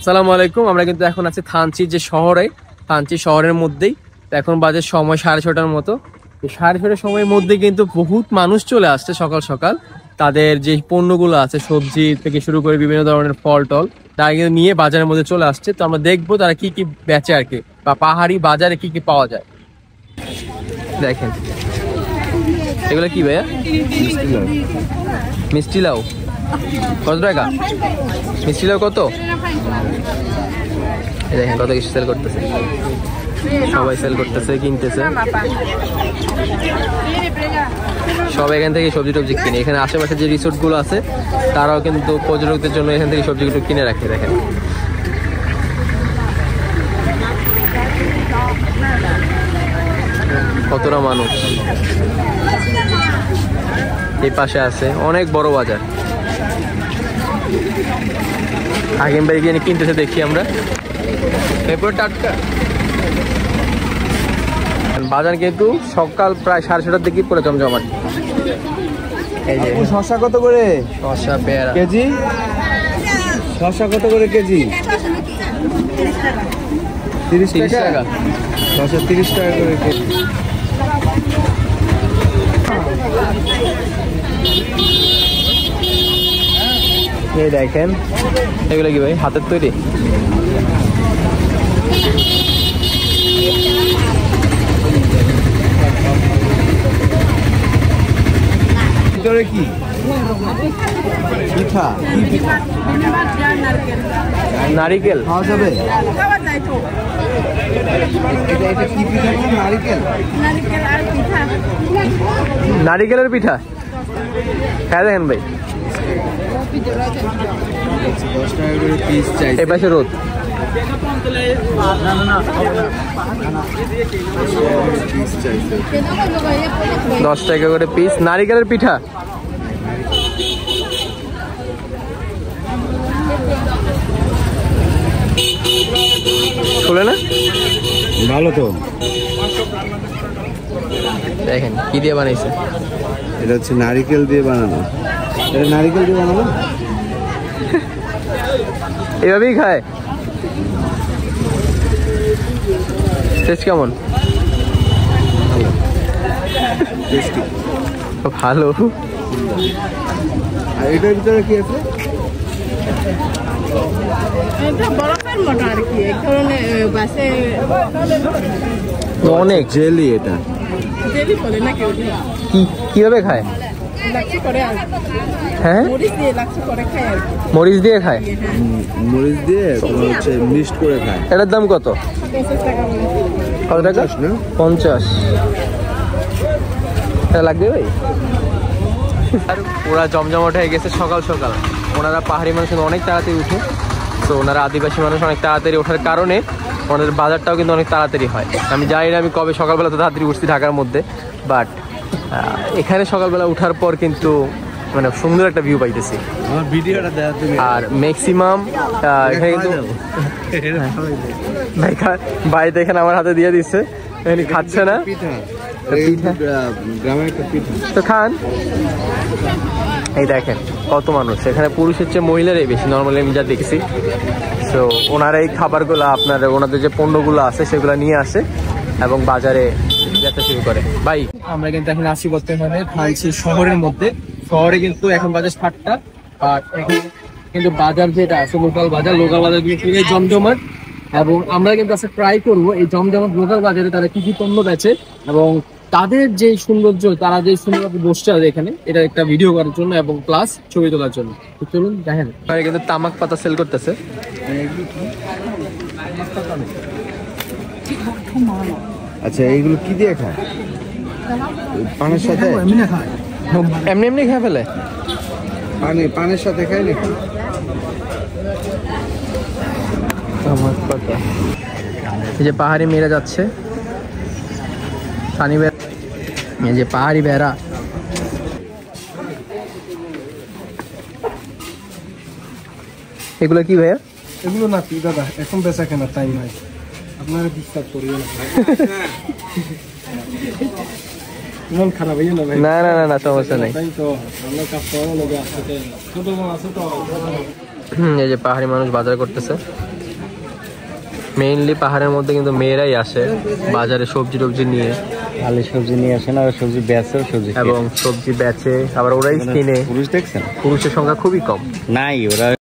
আসসালামু আলাইকুম। আমরা কিন্তু এখন আছি থানচি যে শহরে, থানচি শহরের মধ্যেই। এখন বাজে সময় 6:30টার মতো। 6:30টার সময়ের মধ্যে কিন্তু বহুত মানুষ চলে আসছে সকাল সকাল। তাদের যে পণ্যগুলো আছে, সবজি থেকে শুরু করে বিভিন্ন ধরনের ফল টল, তারা কিন্তু নিয়ে বাজারের মধ্যে চলে আসছে। তো আমরা দেখবো তারা কি কি বেচে আর কি, বা পাহাড়ি বাজারে কি কি পাওয়া যায়। দেখেন এগুলো কি ভাইয়া? মিষ্টি লাউ কত টাকা? মিষ্টি লাউ কত? দেখেন কত কিছু সেল করতেছে, সবাই সেল করতেছে, কিনতেছে। সবাই এখান থেকে সবজি টবজি কিনে। এখানে আশেপাশে যে রিসোর্ট গুলো আছে তারাও কিন্তু পর্যটকদের জন্য এখান থেকে সবজিগুলো কিনে রাখে। দেখেন কতটা মানুষ এই পাশে আছে, অনেক বড় বাজার। আগের বাড়ি গিয়ে কিনতেছে দেখি আমরা। এরপর টাটকা বাজার কিন্তু সকাল প্রায় 6:30টার দিকে পুরো জমজমাট। এই যে শসা কত করে? শসা পেয়ারা কেজি? শসা কত করে কেজি? 30 টাকা। শসা 30 টাকা করে কেজি। এই দেখেন এগুলো কি ভাই? হাতের তৈরি? ভিতরে কি পিঠা? নারিকেল খাওয়া যাবে? এটা কি পিঠা? নারিকেল? নারিকেলের পিঠা খাই। দেখেন ভাই 10 টাকা করে পিস চাই। এই পাশে রোদ। 10 টাকা করে পিস নারিকেলের পিঠা। শুনে না ভালো তো। দেখেন কি দিয়ে বানাইছে। এটা হচ্ছে নারিকেল দিয়ে বানানো। এটা নারিকেল দিয়ে বানানো, এভাবেই খায়। টেস্ট কেমন? ভালো। আর এটার ভিতরে কি আছে? অনেক জেলি। এটা কিভাবে খায়? হ্যাঁ মরিচ দিয়ে খায়। মরিচ দিয়ে হচ্ছে মিক্সড করে খায়। এটার দাম কত? কত টাকা? 50। এটা লাগবে ভাই। আর ওরা জমজমাট হয়ে গেছে সকাল সকাল। ওনারা পাহাড়ি মানুষ কিন্তু অনেক তাড়াতাড়ি উঠে, তো ওনারা আদিবাসী মানুষ অনেক তাড়াতাড়ি ওঠার কারণে ওনাদের বাজারটাও কিন্তু অনেক তাড়াতাড়ি হয়। আমি জানি না আমি কবে সকালবেলা তো তাড়াতাড়ি উঠছি ঢাকার মধ্যে, বাট এখানে সকালবেলা উঠার পর কিন্তু মানে সুন্দর একটা ভিউ পাইতেছি। আমার ভিডিওটা দেখা তুমি। আর ম্যাক্সিমাম এখানে কিন্তু ভাই দেখেন আমার হাতে দিয়ে দিচ্ছে, খাচ্ছে না। গ্রামের একটা পিঠা তো খান। এই দেখেন কত মানুষ এখানে, পুরুষের চেয়ে মহিলারাই বেশি নর্মালি আমি যা দেখছি। তো ওনারা এই খাবারগুলো আপনার ওনাদের যে পণ্যগুলো আছে সেগুলো নিয়ে আসে এবং বাজারে বেচা শুরু করে। ভাই আমরা কিন্তু এখন আসি বর্তমানে থানচি শহরের মধ্যে। শহরে কিন্তু এখন বাজে 7টা, আর এখন কিন্তু বাজার যেটা আছে লোকাল বাজার কিন্তু জমজমাট। এবং আমরা কিন্তু আজকে ট্রাই করবো এই জমজমাট লোকাল বাজারে তারা কি কি পণ্য বেচে এবং তাদের যে সৌন্দর্য, তারা যে সুন্দরভাবে বসছে এখানে, এটা একটা ভিডিও করার জন্য এবং প্লাস ছবি তোলার জন্য। তো চলুন দেখেন। কিন্তু তামাক পাতা সেল করতেছে। আচ্ছা এইগুলো কি দিয়ে খায়? পানের সাথে? এমনি এমনি খেয়ে ফেলে? পানের সাথে খায় নাকি? তামাক পাতা। এই যে পাহাড়ি মেয়েরা যাচ্ছে, পানি বেড়া, এই যে পাহাড়ি বেড়া। এগুলো কি ভাইয়া? এগুলো না কি দাদা, এখন বেচা কেনার টাইম নাই, আপনারা ডিস্টার্ব করিও না। মন খারাপ হইও না ভাই। না না না না সমস্যা নাই। তাই তো আমরা কাজ করার লগে আসতে ছোট আছে তো। এই যে পাহাড়ি মানুষ বাজার করতেছে। মেইনলি পাহাড়ের মধ্যে কিন্তু মেয়েরাই আসে বাজারে সবজি টবজি নিয়ে, খালি সবজি নিয়ে আসেন আর সবজি বেচে, সবজি এবং সবজি বেচে আবার ওরাই কিনে। পুরুষ দেখছেন? পুরুষের সংখ্যা খুবই কম। নাই, ওরা